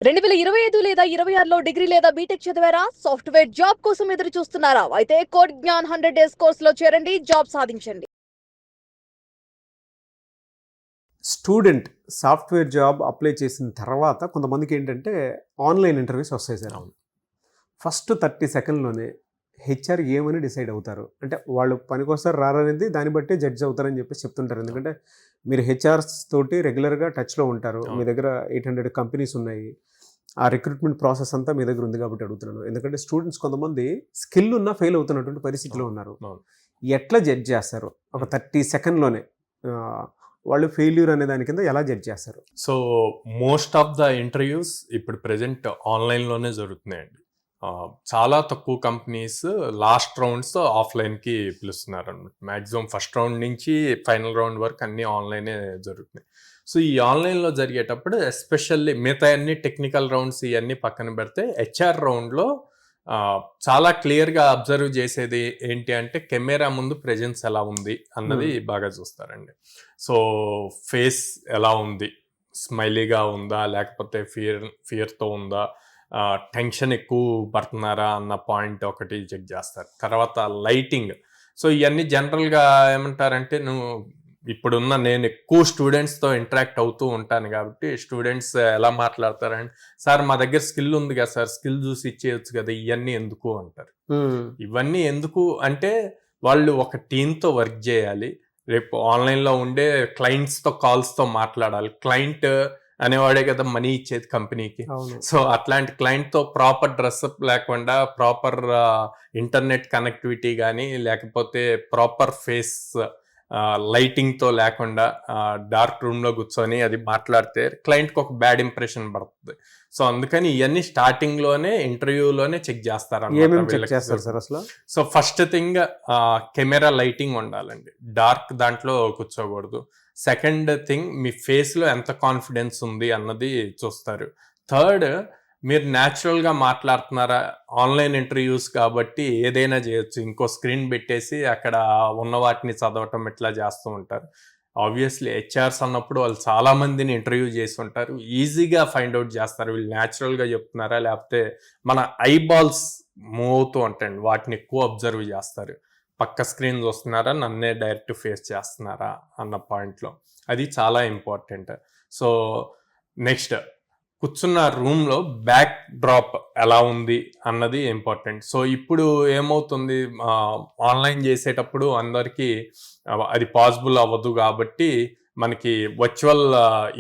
2025 లేదా 26లో డిగ్రీ లేదా బీటెక్ చదివారా? సాఫ్ట్‌వేర్ జాబ్ కోసం ఎదురు చూస్తున్నారా? అయితే కోడ్ జ్ఞాన్ 100 డేస్ కోర్సులో చేరండి, జాబ్ సాధించండి. స్టూడెంట్ సాఫ్ట్‌వేర్ జాబ్ అప్లై చేసిన తర్వాత కొంతమందికి ఏంటంటే ఆన్‌లైన్ ఇంటర్వ్యూస్ వస్తాయి సార్. ఫస్ట్ 30 సెకండ్‌లోనే హెచ్ఆర్ ఏమని డిసైడ్ అవుతారు. అంటే వాళ్ళు పనికొస్తారు రారనేది దాన్ని బట్టే జడ్జ్ అవుతారని చెప్పేసి చెప్తుంటారు. ఎందుకంటే మీరు హెచ్ఆర్స్ తోటి రెగ్యులర్‌గా టచ్‌లో ఉంటారు. మీ దగ్గర 800 కంపెనీస్ ఉన్నాయి. ఆ రిక్రూట్మెంట్ ప్రాసెస్ అంతా మీ దగ్గర ఉంది కాబట్టి అడుగుతున్నాను. ఎందుకంటే స్టూడెంట్స్ కొంతమంది స్కిల్ ఉన్నా ఫెయిల్ అవుతున్నటువంటి పరిస్థితిలో ఉన్నారు. ఎట్లా జడ్జ్ చేస్తారు? ఒక 30 సెకండ్‌లోనే వాళ్ళు ఫెయిల్యూర్ అనే దాని కింద ఎలా జడ్జ్ చేస్తారు? So most of the interviews ఇప్పుడు ప్రెజెంట్ ఆన్లైన్లోనే జరుగుతున్నాయండి. చాలా తక్కువ కంపెనీస్ లాస్ట్ రౌండ్స్ ఆఫ్లైన్కి పిలుస్తున్నారు అన్నమాట. మ్యాక్సిమం ఫస్ట్ రౌండ్ నుంచి ఫైనల్ రౌండ్ వరకు అన్నీ ఆన్లైనే జరుగుతున్నాయి. సో ఈ ఆన్లైన్లో జరిగేటప్పుడు ఎస్పెషల్లీ మిగతా అన్ని టెక్నికల్ రౌండ్స్ ఇవన్నీ పక్కన పెడితే హెచ్ఆర్ రౌండ్లో చాలా క్లియర్గా అబ్జర్వ్ చేసేది ఏంటి అంటే కెమెరా ముందు ప్రెజెన్స్ ఎలా ఉంది అన్నది బాగా చూస్తారండి. సో ఫేస్ ఎలా ఉంది, స్మైలీగా ఉందా లేకపోతే ఫియర్తో ఉందా, టెన్షన్ ఎక్కువ పడుతున్నారా అన్న పాయింట్ ఒకటి చెక్ చేస్తారు. తర్వాత లైటింగ్. సో ఇవన్నీ జనరల్గా ఏమంటారంటే నేను ఎక్కువ స్టూడెంట్స్తో ఇంటరాక్ట్ అవుతూ ఉంటాను కాబట్టి స్టూడెంట్స్ ఎలా మాట్లాడతారంటే, సార్ మా దగ్గర స్కిల్ ఉంది కదా సార్, స్కిల్ చూసి ఇచ్చేయచ్చు కదా, ఇవన్నీ ఎందుకు అంటారు. ఇవన్నీ ఎందుకు అంటే వాళ్ళు ఒక టీంతో వర్క్ చేయాలి, రేపు ఆన్లైన్లో ఉండే క్లయింట్స్తో కాల్స్తో మాట్లాడాలి. క్లయింట్ అనేవాడే కదా మనీ ఇచ్చేది కంపెనీకి. సో అట్లాంటి క్లయింట్తో ప్రాపర్ డ్రెస్అప్ లేకుండా, ప్రాపర్ ఇంటర్నెట్ కనెక్టివిటీ కానీ లేకపోతే ప్రాపర్ ఫేస్ లైటింగ్తో లేకుండా డార్క్ రూమ్లో కూర్చొని అది మాట్లాడితే క్లయింట్కి ఒక బ్యాడ్ ఇంప్రెషన్ పడుతుంది. సో అందుకని ఇవన్నీ స్టార్టింగ్లోనే ఇంటర్వ్యూలోనే చెక్ చేస్తారు. So first thing camera lighting ఉండాలండి, డార్క్ దాంట్లో కూర్చోకూడదు. సెకండ్ థింగ్ మీ ఫేస్లో ఎంత కాన్ఫిడెన్స్ ఉంది అన్నది చూస్తారు. థర్డ్, మీరు న్యాచురల్గా మాట్లాడుతున్నారా. ఆన్లైన్ ఇంటర్వ్యూస్ కాబట్టి ఏదైనా చేయొచ్చు, ఇంకో స్క్రీన్ పెట్టేసి అక్కడ ఉన్న వాటిని చదవటం ఇట్లా చేస్తూ ఉంటారు. ఆబ్వియస్లీ హెచ్ఆర్స్ అన్నప్పుడు వాళ్ళు చాలా మందిని ఇంటర్వ్యూ చేసి ఉంటారు, ఈజీగా ఫైండ్ అవుట్ చేస్తారు వీళ్ళు న్యాచురల్గా చెప్తున్నారా లేకపోతే మన ఐబాల్స్ మూవ్ అవుతూ ఉంటాయండి, వాటిని ఎక్కువ అబ్జర్వ్ చేస్తారు. పక్క స్క్రీన్ చూస్తున్నారా, నన్నే డైరెక్ట్ ఫేస్ చేస్తున్నారా అన్న పాయింట్లో అది చాలా ఇంపార్టెంట్. సో నెక్స్ట్, కూర్చున్న రూమ్లో బ్యాక్ డ్రాప్ ఎలా ఉంది అన్నది ఇంపార్టెంట్. సో ఇప్పుడు ఏమవుతుంది, ఆన్లైన్ చేసేటప్పుడు అందరికీ అది పాసిబుల్ అవ్వదు కాబట్టి మనకి వర్చువల్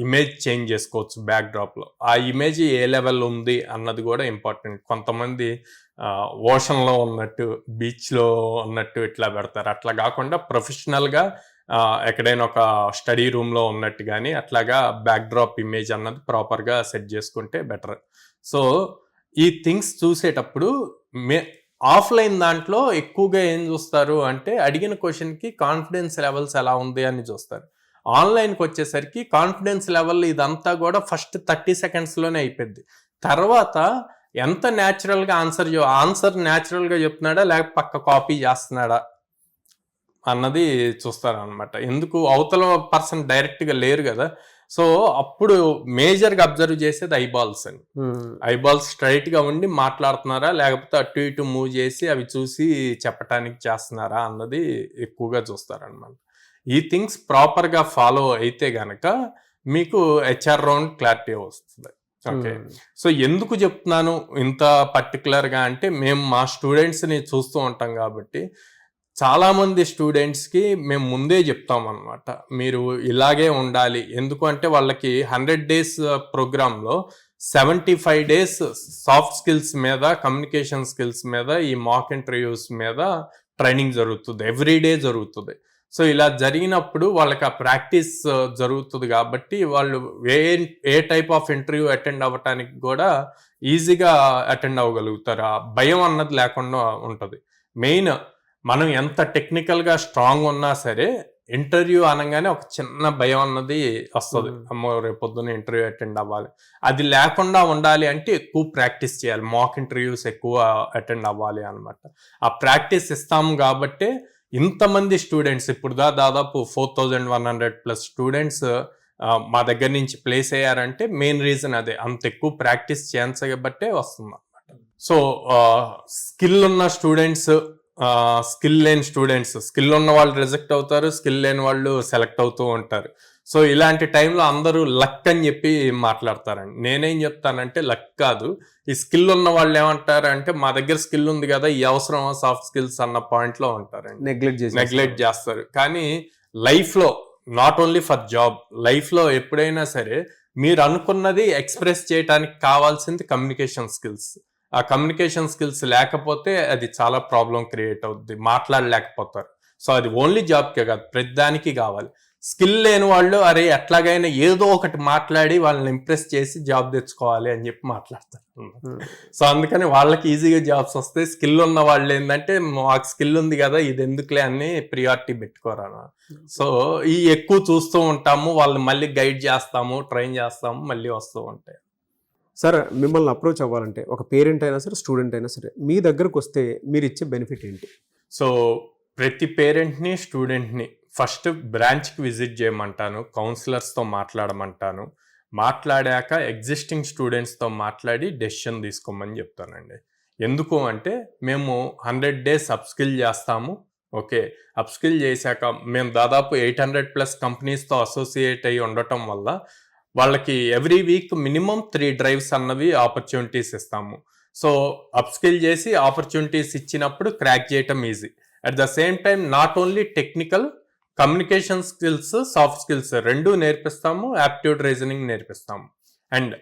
ఇమేజ్ చేంజ్ చేసుకోవచ్చు బ్యాక్ డ్రాప్లో. ఆ ఇమేజ్ ఏ లెవెల్ ఉంది అన్నది కూడా ఇంపార్టెంట్. కొంతమంది ఓషన్లో ఉన్నట్టు, బీచ్లో ఉన్నట్టు ఇట్లా పెడతారు. అట్లా కాకుండా ప్రొఫెషనల్గా ఎక్కడైనా ఒక స్టడీ రూమ్లో ఉన్నట్టు కానీ అట్లాగా బ్యాక్ డ్రాప్ ఇమేజ్ అన్నది ప్రాపర్గా సెట్ చేసుకుంటే బెటర్. సో ఈ థింగ్స్ చూసేటప్పుడు ఆఫ్లైన్ దాంట్లో ఎక్కువగా ఏం చూస్తారు అంటే అడిగిన క్వశ్చన్కి కాన్ఫిడెన్స్ లెవెల్స్ ఎలా ఉంది అని చూస్తారు. ఆన్లైన్కి వచ్చేసరికి కాన్ఫిడెన్స్ లెవెల్ ఇదంతా కూడా ఫస్ట్ 30 సెకండ్స్లోనే అయిపోద్ది. తర్వాత ఎంత న్యాచురల్గా ఆన్సర్ న్యాచురల్గా చెప్తున్నాడా లేకపోతే పక్క కాపీ చేస్తున్నాడా అన్నది చూస్తారనమాట. ఎందుకు అవతల పర్సన్ డైరెక్ట్గా లేరు కదా. సో అప్పుడు మేజర్గా అబ్జర్వ్ చేసేది ఐబాల్స్ అండి. ఐబాల్స్ స్ట్రైట్గా ఉండి మాట్లాడుతున్నారా లేకపోతే అటు ఇటు మూవ్ చేసి అవి చూసి చెప్పటానికి చేస్తున్నారా అన్నది ఎక్కువగా చూస్తారనమాట. ఈ థింగ్స్ ప్రాపర్గా ఫాలో అయితే గనక మీకు హెచ్ఆర్ రౌండ్ క్లారిటీ వస్తుంది. ఓకే, సో ఎందుకు చెప్తున్నాను ఇంత పర్టికులర్గా అంటే మేము మా స్టూడెంట్స్ని చూస్తూ ఉంటాం కాబట్టి చాలామంది స్టూడెంట్స్కి మేము ముందే చెప్తాం అనమాట, మీరు ఇలాగే ఉండాలి. ఎందుకు అంటే వాళ్ళకి 100 days ప్రోగ్రాంలో 75 days సాఫ్ట్ స్కిల్స్ మీద, కమ్యూనికేషన్ స్కిల్స్ మీద, ఈ మాక్ ఇంటర్వ్యూస్ మీద ట్రైనింగ్ జరుగుతుంది, ఎవ్రీడే జరుగుతుంది. సో ఇలా జరిగినప్పుడు వాళ్ళకి ఆ ప్రాక్టీస్ జరుగుతుంది కాబట్టి వాళ్ళు ఏ టైప్ ఆఫ్ ఇంటర్వ్యూ అటెండ్ అవ్వటానికి కూడా ఈజీగా అటెండ్ అవ్వగలుగుతారు. ఆ భయం అన్నది లేకుండా ఉంటుంది. మెయిన్ మనం ఎంత టెక్నికల్గా స్ట్రాంగ్ ఉన్నా సరే ఇంటర్వ్యూ అనగానే ఒక చిన్న భయం అన్నది వస్తుంది, అమ్మో రేపొద్దున ఇంటర్వ్యూ అటెండ్ అవ్వాలి. అది లేకుండా ఉండాలి అంటే ఎక్కువ ప్రాక్టీస్ చేయాలి, మాక్ ఇంటర్వ్యూస్ ఎక్కువ అటెండ్ అవ్వాలి అనమాట. ఆ ప్రాక్టీస్ ఇస్తాము కాబట్టి ఇంతమంది స్టూడెంట్స్ ఇప్పుడు దాదాపు 4100+ స్టూడెంట్స్ మా దగ్గర నుంచి ప్లేస్ అయ్యారంటే మెయిన్ రీజన్ అదే, అంత ఎక్కువ ప్రాక్టీస్ చేయబట్టే వస్తుంది అనమాట. సో స్కిల్ ఉన్న స్టూడెంట్స్, స్కిల్ లేని స్టూడెంట్స్, స్కిల్ ఉన్న వాళ్ళు రిజెక్ట్ అవుతారు, స్కిల్ లేని వాళ్ళు సెలెక్ట్ అవుతూ ఉంటారు. సో ఇలాంటి టైంలో అందరూ లక్ అని చెప్పి మాట్లాడతారండి. నేనేం చెప్తానంటే లక్ కాదు, ఈ స్కిల్ ఉన్న వాళ్ళు ఏమంటారు అంటే మా దగ్గర స్కిల్ ఉంది కదా, ఈ అవసరం సాఫ్ట్ స్కిల్స్ అన్న పాయింట్లో ఉంటారండి, నెగ్లెక్ట్ చేస్తారు. కానీ లైఫ్లో నాట్ ఓన్లీ ఫర్ జాబ్, లైఫ్లో ఎప్పుడైనా సరే మీరు అనుకున్నది ఎక్స్ప్రెస్ చేయడానికి కావాల్సింది కమ్యూనికేషన్ స్కిల్స్. ఆ కమ్యూనికేషన్ స్కిల్స్ లేకపోతే అది చాలా ప్రాబ్లం క్రియేట్ అవుద్ది, మాట్లాడలేకపోతారు. సో అది ఓన్లీ జాబ్కే కాదు, ప్రతి దానికి కావాలి. స్కిల్ లేని వాళ్ళు అరే ఎట్లాగైనా ఏదో ఒకటి మాట్లాడి వాళ్ళని ఇంప్రెస్ చేసి జాబ్ తెచ్చుకోవాలి అని చెప్పి మాట్లాడతారు. సో అందుకని వాళ్ళకి ఈజీగా జాబ్స్ వస్తాయి. స్కిల్ ఉన్న వాళ్ళు ఏంటంటే మాకు స్కిల్ ఉంది కదా ఇది ఎందుకులే అని ప్రియారిటీ పెట్టుకోరా. సో ఈ ఎక్కువ చూస్తూ ఉంటాము, వాళ్ళని మళ్ళీ గైడ్ చేస్తాము, ట్రైన్ చేస్తాము, మళ్ళీ వస్తూ ఉంటాయి. సార్ మిమ్మల్ని అప్రోచ్ అవ్వాలంటే ఒక పేరెంట్ అయినా సరే, స్టూడెంట్ అయినా సరే, మీ దగ్గరకు వస్తే మీరు ఇచ్చే బెనిఫిట్ ఏంటి? సో ప్రతి పేరెంట్ని, స్టూడెంట్ని ఫస్ట్ బ్రాంచ్కి విజిట్ చేయమంటాను, కౌన్సిలర్స్తో మాట్లాడమంటాను. మాట్లాడాక ఎగ్జిస్టింగ్ స్టూడెంట్స్తో మాట్లాడి డెసిషన్ తీసుకోమని చెప్తానండి. ఎందుకు అంటే మేము 100 days అప్స్కిల్ చేస్తాము. ఓకే, అప్స్కిల్ చేశాక మేము దాదాపు 800+ కంపెనీస్తో అసోసియేట్ అయ్యి ఉండటం వల్ల వాళ్ళకి ఎవ్రీ వీక్ మినిమం 3 drives అన్నవి ఆపర్చునిటీస్ ఇస్తాము. సో అప్స్కిల్ చేసి ఆపర్చునిటీస్ ఇచ్చినప్పుడు క్రాక్ చేయటం easy. At the same time not only technical, communication skills, soft skills రెండూ నేర్పిస్తాము, యాప్టిట్యూడ్ రీజనింగ్ నేర్పిస్తాము. అండ్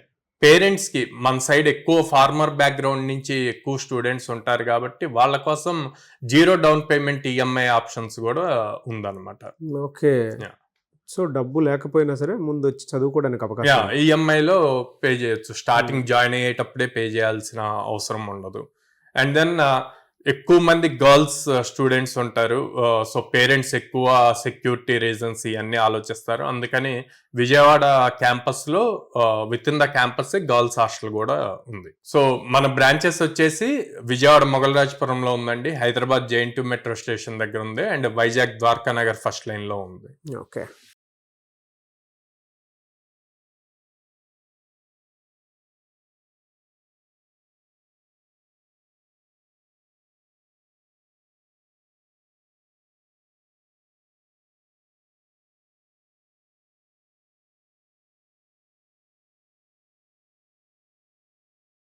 పేరెంట్స్కి మన సైడ్ ఎక్కువ ఫార్మర్ బ్యాక్గ్రౌండ్ నుంచి ఎక్కువ స్టూడెంట్స్ ఉంటారు కాబట్టి వాళ్ళ కోసం 0 down payment EMI ఆప్షన్స్ కూడా ఉందన్నమాట. ఓకే, సో డబ్బు లేకపోయినా సరే ముందు వచ్చి చదువుకోవడానికి అవకాశం. ఈఎంఐలో పే చేయొచ్చు, స్టార్టింగ్ జాయిన్ అయ్యేటప్పుడే పే చేయాల్సిన అవసరం ఉండదు. అండ్ దెన్ ఎక్కువ మంది గర్ల్స్ స్టూడెంట్స్ ఉంటారు. సో పేరెంట్స్ ఎక్కువ సెక్యూరిటీ రీజన్స్ ఇవన్నీ ఆలోచిస్తారు. అందుకని విజయవాడ క్యాంపస్లో with in the campus girls hostel కూడా ఉంది. సో మన బ్రాంచెస్ వచ్చేసి విజయవాడ మొగల్రాజపురంలో ఉందండి, హైదరాబాద్ JNT మెట్రో స్టేషన్ దగ్గర ఉంది, అండ్ వైజాగ్ ద్వారకా నగర్ ఫస్ట్ లైన్లో ఉంది. ఓకే.